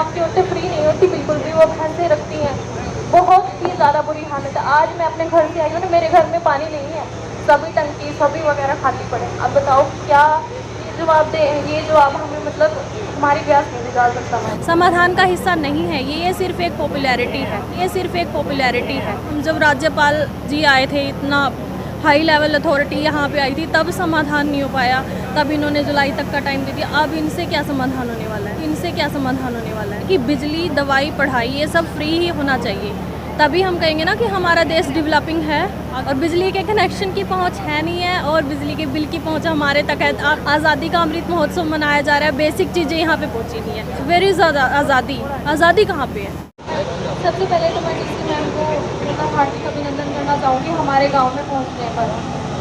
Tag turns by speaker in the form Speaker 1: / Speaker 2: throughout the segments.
Speaker 1: काम की औरतें फ्री नहीं होती बिल्कुल भी, वो भैंसे रखती हैं। बहुत ही ज़्यादा बुरी हालत है। आज मैं अपने घर से आई हूँ ना, मेरे घर में पानी नहीं है, सभी टंकी सभी वगैरह खाली पड़े। अब बताओ क्या ये जवाब दे, ये जवाब हमें मतलब हमारी गैस नहीं निकाल सकता। मैं
Speaker 2: समाधान का हिस्सा नहीं है ये सिर्फ एक पॉपुलैरिटी है, ये सिर्फ एक पॉपुलैरिटी है। हम जब राज्यपाल जी आए थे, इतना हाई लेवल अथॉरिटी यहाँ पे आई थी, तब समाधान नहीं हो पाया, तब इन्होंने जुलाई तक का टाइम दे दिया। अब इनसे क्या समाधान होने वाला है, इनसे क्या समाधान होने वाला है कि बिजली, दवाई, पढ़ाई ये सब फ्री ही होना चाहिए, तभी हम कहेंगे ना कि हमारा देश डेवलपिंग है। और बिजली के कनेक्शन की पहुंच है नहीं है, और बिजली के बिल की पहुंच हमारे तक है। आज़ादी का अमृत महोत्सव मनाया जा रहा है, बेसिक चीज़ें यहाँ पे पहुंची नहीं है। वेयर इज़ आज़ादी, आज़ादी कहाँ पे है?
Speaker 1: सबसे पहले तो मैं डीसी मैम को उनका हार्दिक अभिनंदन करना चाहूँगी हमारे गांव में पहुंचने पर।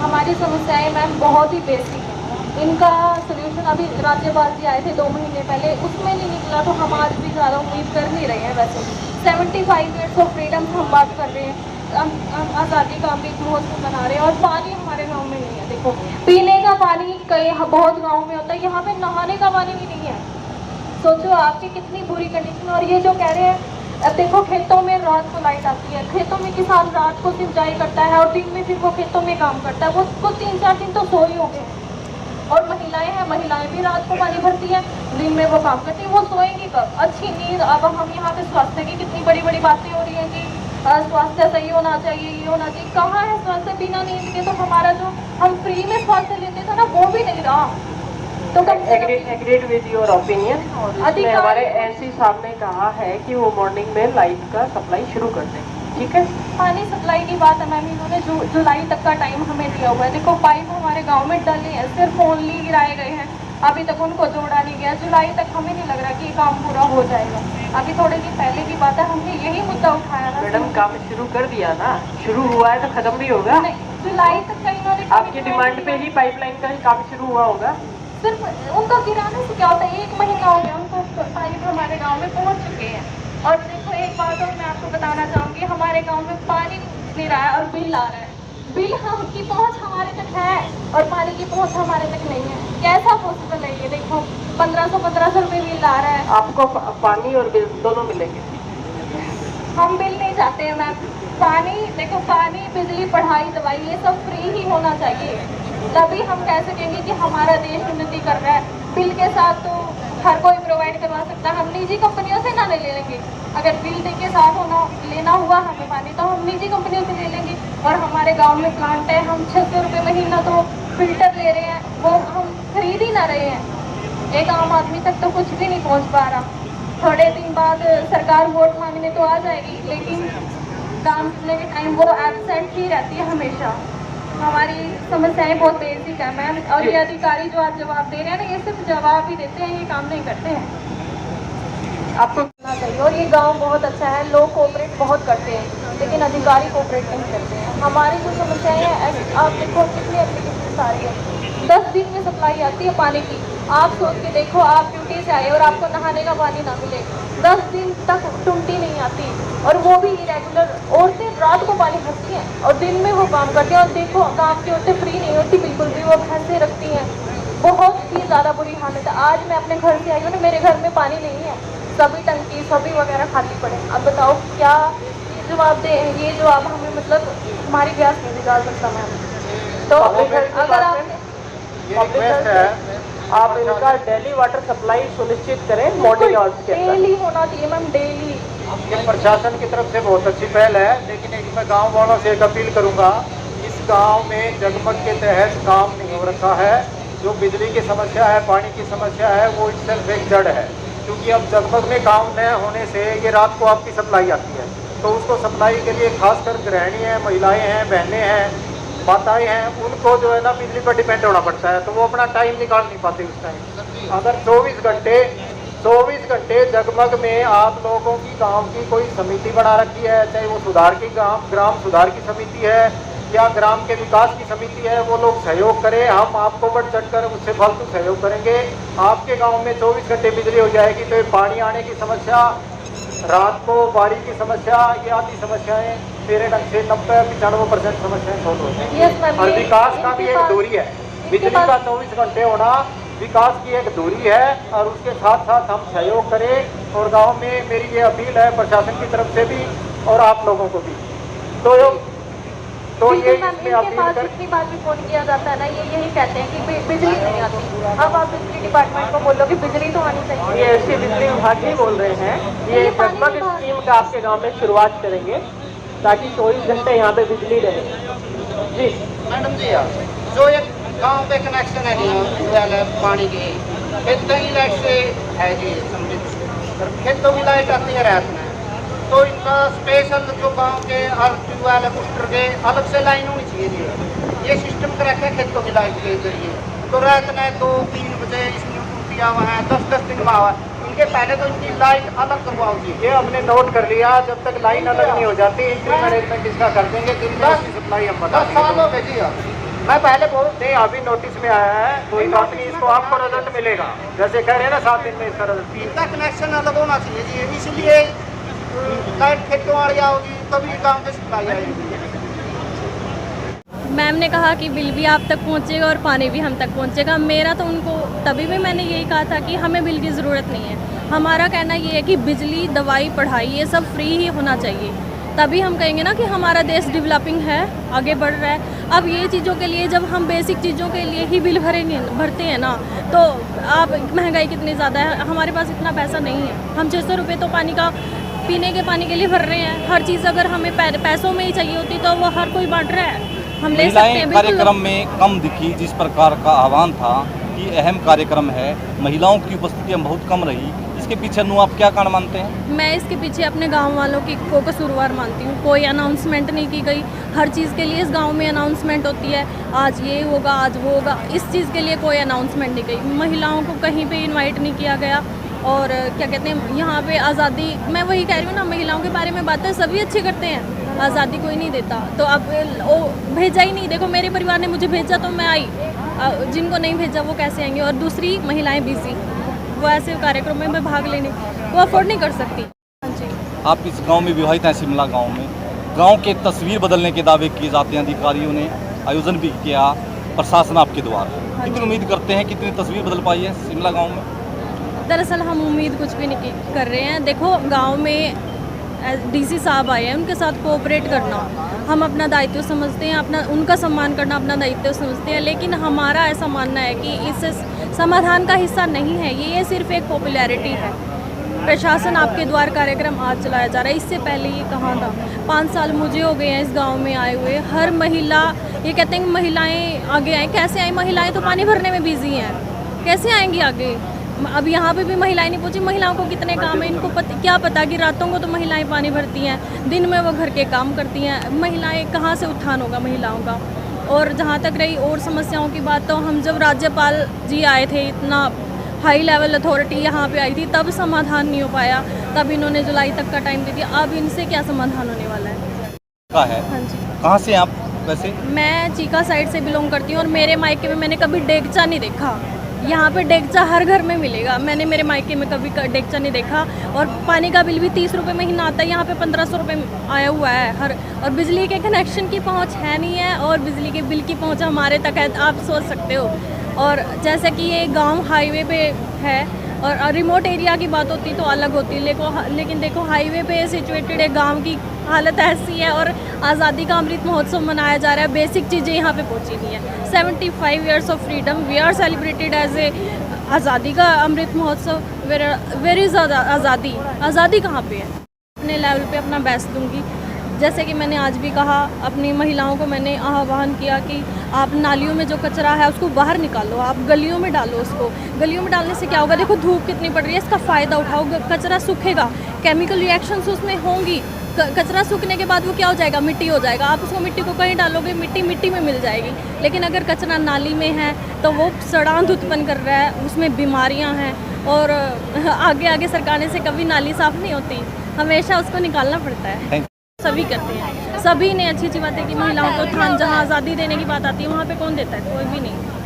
Speaker 1: हमारी समस्याएं मैम बहुत ही बेसिक हैं, इनका सोल्यूशन अभी राज्यपाल जी आए थे 2 महीने पहले, उसमें नहीं निकला, तो हम आज भी ज़्यादा उम्मीद कर नहीं रहे हैं। वैसे 75 ईयर्स ऑफ फ्रीडम हम बात कर रहे हैं, हम आज़ादी का अमृत महोत्सव मना रहे हैं, और पानी हमारे गाँव में नहीं है। देखो पीने का पानी कई बहुत गाँव में होता है, यहाँ पे नहाने का पानी भी नहीं है। सोचो आपकी कितनी बुरी कंडीशन। और ये जो कह रहे हैं, अब देखो खेतों में रात को लाइट आती है, खेतों में किसान रात को सिंचाई करता है और दिन में फिर वो खेतों में काम करता है, वो 3-4 दिन तो सो ही हो गए। और महिलाएं हैं, महिलाएं भी रात को पानी भरती हैं, दिन में वो काम करती हैं, वो सोएंगी कब? अच्छी नींद। अब हम यहाँ पे स्वास्थ्य की कितनी बड़ी बड़ी बातें हो रही हैं कि स्वास्थ्य सही होना चाहिए, ये होना चाहिए। कहाँ है स्वास्थ्य बिना नींद के? तो हमारा जो हम फ्री में स्वास्थ्य लेते थे ना, वो भी नहीं रहा। तो
Speaker 3: एग्रीड विद योर ओपिनियन। और इसमें हमारे एनसी साहब ने कहा है कि वो मॉर्निंग में लाइट का सप्लाई शुरू कर दें। ठीक है,
Speaker 1: पानी सप्लाई की बात है मैम, इन्होंने जुलाई तक का टाइम हमें दिया हुआ है। देखो पाइप हमारे गांव में डले हैं, सिर्फ ओनली गिराए गए हैं, अभी तक उनको जोड़ा नहीं गया। जुलाई तक हमें नहीं लग रहा कि ये काम पूरा हो जाएगा। अभी थोड़े दिन पहले की बात है, हमने यही मुद्दा उठाया था।
Speaker 3: मैडम काम शुरू कर दिया ना, शुरू हुआ है तो खत्म भी होगा।
Speaker 1: नहीं, जुलाई तक का इन्होंने
Speaker 3: आपकी डिमांड पे ही पाइपलाइन का ही काम शुरू हुआ होगा।
Speaker 1: सिर्फ उनका गिराने से क्या होता है, 1 महीना हो गया उनको पाइप हमारे गाँव में पहुँच चुके हैं। और देखो एक बात और मैं आपको बताना चाहूँगी, हमारे गांव में पानी नहीं रहा है और बिल आ रहा है। बिल की पहुंच हमारे तक है और पानी की पहुंच हमारे तक नहीं है। कैसा पॉसिबल है ये? देखो 1500 रुपये बिल आ रहा है।
Speaker 3: आपको पानी और बिल दोनों मिलेंगे?
Speaker 1: हम बिल नहीं चाहते हैं मैम। पानी देखो, पानी, बिजली, पढ़ाई, दवाई ये सब फ्री ही होना चाहिए, तभी हम कह सकेंगे कि हमारा देश उन्नति कर रहा है। बिल के साथ तो हर कोई प्रोवाइड करवा सकता है, हम निजी कंपनियों से ना ले लेंगे। अगर बिल के साथ लेना हुआ हमें पानी, तो हम निजी कंपनियों से ले लेंगे। और हमारे गांव में प्लांट है, हम 600 रुपये महीना तो फिल्टर ले रहे हैं, वो हम खरीद ही ना रहे हैं। एक आम आदमी तक तो कुछ भी नहीं पहुंच पा रहा। थोड़े दिन बाद सरकार वोट मांगने तो आ जाएगी, लेकिन काम करने के टाइम वो एब्सेंट ही रहती है हमेशा। हमारी समस्याएं बहुत बेसिक है मैम, और ये अधिकारी जो आज जवाब दे रहे हैं ना, ये सिर्फ जवाब ही देते हैं, ये काम नहीं करते हैं। आपको करना चाहिए। और ये गांव बहुत अच्छा है, लोग कोऑपरेट बहुत करते हैं, लेकिन अधिकारी कोऑपरेट नहीं करते हैं। हमारी जो समस्याएं हैं, आप देखो कितनी एप्लीकेशन आ रही है, 10 दिन में सप्लाई आती है पानी की। आप सोच के देखो, आप ड्यूटी से आए और आपको नहाने का पानी ना मिले, 10 दिन तक टुंटी नहीं आती, और वो भी इरेगुलर। औरतें रात को पानी भरती हैं और दिन में वो काम करती हैं। और देखो गाँव की औरतें फ्री नहीं होती बिल्कुल भी, वो भैंसे रखती हैं। बहुत ही ज़्यादा बुरी हालत है। आज मैं अपने घर से आई हूँ ना, मेरे घर में पानी नहीं है, सभी टंकी सभी वगैरह खाली पड़े। अब बताओ क्या ये जवाब दे, ये जवाब हमें मतलब हमारी गैस नहीं निकाल सकता मैम। तो अगर आप
Speaker 3: आप इनका डेली वाटर सप्लाई सुनिश्चित करें मॉर्निंग आवर्स के अंदर।
Speaker 1: डेली होना चाहिए मैम, डेली।
Speaker 4: ये प्रशासन की तरफ से बहुत अच्छी पहल है, लेकिन एक मैं गांव वालों से एक अपील करूंगा, इस गांव में जगमग के तहत काम नहीं हो रखा है। जो बिजली की समस्या है, पानी की समस्या है, वो इटसेल्फ एक जड़ है, क्योंकि अब जगमग में काम न होने से ये रात को आपकी सप्लाई आती है, तो उसको सप्लाई के लिए खासकर गृहिणी हैं, महिलाएँ हैं, बहनें हैं, माताएं हैं, उनको जो है ना बिजली पर डिपेंड होना पड़ता है, तो वो अपना टाइम निकाल नहीं पाते उस टाइम। अगर 24 घंटे जगमग में आप लोगों की गांव की कोई समिति बना रखी है, चाहे वो सुधार की ग्राम सुधार की समिति है या ग्राम के विकास की समिति है, वो लोग सहयोग करें। हम आपको बढ़ चढ़ कर उससे फालतू सहयोग करेंगे। आपके गाँव में 24 घंटे बिजली हो जाएगी, तो ये पानी आने की समस्या, रात को बारिश की समस्या, ये आदि समस्याएं मेरे ढंग से 90-95% समस्याएं सॉल्व हो जाएंगी। और विकास का भी एक दूरी है। बिजली का 24 घंटे होना विकास की एक दूरी है और उसके साथ साथ हम सहयोग करें। और गांव में मेरी ये अपील है प्रशासन की तरफ से भी और आप लोगों को भी। तो ये
Speaker 1: मैम,
Speaker 4: इसमें
Speaker 1: इनके
Speaker 4: अपील
Speaker 1: पास
Speaker 4: कर
Speaker 1: जितनी बार भी फोन किया जाता है ना, ये यही कहते हैं कि बिजली नहीं आती। अब आप बिजली डिपार्टमेंट को बोलो कि बिजली तो आनी चाहिए।
Speaker 3: ये ऐसे बिजली विभाग ही बोल रहे हैं, ये
Speaker 1: ये पानी
Speaker 3: जगमग
Speaker 1: विभाग-
Speaker 3: स्कीम का आपके गांव में शुरुआत करेंगे ताकि 24 घंटे यहाँ पे बिजली रहे। जी
Speaker 5: मैडम जी यार, जो एक गांव पे कनेक्शन है ट्यूबवेल है पानी की, खेतों की लाइट से है जी समृद्ध, खेतों की लाइट आती है रात में, तो इनका स्पेशल जो गांव के ट्यूबवेल है बूस्टर के अलग से लाइन होनी चाहिए जी। ये सिस्टम कर रखा है खेतों की लाइट के जरिए, तो रात में 2-3 बजे इसमें टूटिया हुआ है, 10-10 दिन में हुआ है। इनके पहले तो इनकी लाइट अलग करवाओ जी।
Speaker 4: ये हमने नोट कर लिया, जब तक लाइन अलग नहीं हो जाती इंटरिम मैनेजमेंट इसका कर देंगे। दिन में इसकी सप्लाई हम बता
Speaker 5: 10 साल
Speaker 4: देंगे।
Speaker 5: हो गए जी यार।
Speaker 4: मैं पहले नहीं, अभी नोटिस में आया है, कोई बात नहीं, इसको आपको रिजल्ट मिलेगा। जैसे कह रहे हैं ना 7 दिन में इसका रिजल्ट।
Speaker 5: इनका कनेक्शन अलग होना चाहिए जी, इसलिए लाइट खेतों वाली आओगी तभी गाँव में सप्लाई आएगी।
Speaker 2: मैम ने कहा कि बिल भी आप तक पहुंचेगा और पानी भी हम तक पहुंचेगा। मेरा तो उनको तभी भी मैंने यही कहा था कि हमें बिल की ज़रूरत नहीं है। हमारा कहना ये है कि बिजली, दवाई, पढ़ाई ये सब फ्री ही होना चाहिए, तभी हम कहेंगे ना कि हमारा देश डेवलपिंग है, आगे बढ़ रहा है। अब ये चीज़ों के लिए जब हम बेसिक चीज़ों के लिए ही बिल भरते हैं ना, तो आप महंगाई कितनी ज़्यादा है, हमारे पास इतना पैसा नहीं है। हम 600 रुपये तो पानी का, पीने के पानी के लिए भर रहे हैं। हर चीज़ अगर हमें पैसों में ही चाहिए होती तो वो हर कोई बांट रहा है, हम ले सकते हैं।
Speaker 6: महिलाएं
Speaker 2: बिल्कुल।
Speaker 6: कार्यक्रम में कम दिखी, जिस प्रकार का आह्वान था कि अहम कार्यक्रम है, महिलाओं की उपस्थिति में बहुत कम रही। इसके पीछे आप क्या कारण मानते हैं?
Speaker 2: मैं इसके पीछे अपने गांव वालों की को कसूरवार मानती हूँ। कोई अनाउंसमेंट नहीं की गई। हर चीज़ के लिए इस गांव में अनाउंसमेंट होती है, आज ये होगा, आज वो होगा। इस चीज़ के लिए कोई अनाउंसमेंट नहीं गई। महिलाओं को कहीं पे इनवाइट नहीं किया गया। और क्या कहते हैं, यहाँ पे आज़ादी, मैं वही कह रही हूँ ना, महिलाओं के बारे में बातें सभी अच्छी करते हैं, आज़ादी कोई नहीं देता। तो अब वो भेजा ही नहीं। देखो मेरे परिवार ने मुझे भेजा तो मैं आई, जिनको नहीं भेजा वो कैसे आएंगे? और दूसरी, महिलाएं बिजी, वो ऐसे कार्यक्रमों में भाग लेने वो अफोर्ड नहीं कर सकती। हाँ जी।
Speaker 6: आप इस गांव में विवाहित हैं, शिमला गांव में। गांव के तस्वीर बदलने के दावे किए जाते हैं, अधिकारियों ने आयोजन भी किया, प्रशासन आपके द्वारा। कितनी उम्मीद करते हैं, कितनी तस्वीर बदल पाई है शिमला गाँव में?
Speaker 2: दरअसल हम उम्मीद कुछ भी नहीं कर रहे हैं। देखो गांव में डीसी साहब आए हैं, उनके साथ कोऑपरेट करना हम अपना दायित्व समझते हैं, अपना उनका सम्मान करना अपना दायित्व समझते हैं। लेकिन हमारा ऐसा मानना है कि इस समाधान का हिस्सा नहीं है ये सिर्फ एक पॉपुलैरिटी है। प्रशासन आपके द्वार कार्यक्रम आज चलाया जा रहा है, इससे पहले ये कहाँ था? 5 साल मुझे हो गए हैं इस गांव में आए हुए। हर महिला ये कहते हैं कि महिलाएं आगे आएँ, कैसे आएँ? महिलाएं तो पानी भरने में बिजी हैं, कैसे आएंगी आगे? अब यहाँ पे भी महिलाएं नहीं पहुँची। महिलाओं को कितने काम है, इनको क्या पता कि रातों को तो महिलाएं पानी भरती हैं, दिन में वो घर के काम करती हैं। महिलाएं कहाँ से उत्थान होगा महिलाओं का? और जहाँ तक रही और समस्याओं की बात, तो हम जब राज्यपाल जी आए थे, इतना हाई लेवल अथॉरिटी यहाँ पे आई थी, तब समाधान नहीं हो पाया। तब इन्होंने जुलाई तक का टाइम दे दिया। अब इनसे क्या समाधान होने वाला है?
Speaker 6: का है।
Speaker 2: हाँ जी।
Speaker 6: कहाँ से आप वैसे?
Speaker 2: मैं चीका साइड से बिलोंग करती हूँ और मेरे मायके में मैंने कभी डेगचा नहीं देखा। यहाँ पे डेगचा हर घर में मिलेगा, मैंने मेरे मायके में कभी डेगचा नहीं देखा। और पानी का बिल भी 30 रुपये महीना आता है, यहाँ पे 1500 रुपये आया हुआ है और बिजली के कनेक्शन की पहुँच है नहीं है, और बिजली के बिल की पहुँच हमारे तक है, आप सोच सकते हो। और जैसे कि ये गांव हाईवे पे है और रिमोट एरिया की बात होती तो अलग होती, लेकिन देखो हाईवे पे सिचुएटेड है, गांव की हालत ऐसी है। और आज़ादी का अमृत महोत्सव मनाया जा रहा है, बेसिक चीज़ें यहाँ पे पहुँची नहीं है। 75 years of freedom we are celebrated as a आज़ादी का अमृत महोत्सव। वेर इज़ आज़ादी? आज़ादी कहाँ पे है? अपने लेवल पे अपना बेस्ट दूंगी। जैसे कि मैंने आज भी कहा, अपनी महिलाओं को मैंने आह्वान किया कि आप नालियों में जो कचरा है उसको बाहर निकालो, आप गलियों में डालो उसको। गलियों में डालने से क्या होगा? देखो धूप कितनी पड़ रही है, इसका फ़ायदा उठाओ। कचरा सूखेगा, केमिकल रिएक्शंस उसमें होंगी, कचरा सूखने के बाद वो क्या हो जाएगा? मिट्टी हो जाएगा। आप उसको मिट्टी को कहीं डालोगे, मिट्टी में मिल जाएगी। लेकिन अगर कचरा नाली में है तो वो सड़ांध उत्पन्न कर रहा है, उसमें बीमारियां हैं। और आगे आगे सरकाने से कभी नाली साफ़ नहीं होती, हमेशा उसको निकालना पड़ता है। सभी करते हैं, सभी ने अच्छी अच्छी बातें की। महिलाओं को उत्थान, जहाँ आज़ादी देने की बात आती है वहाँ पे कौन देता है? कोई भी नहीं।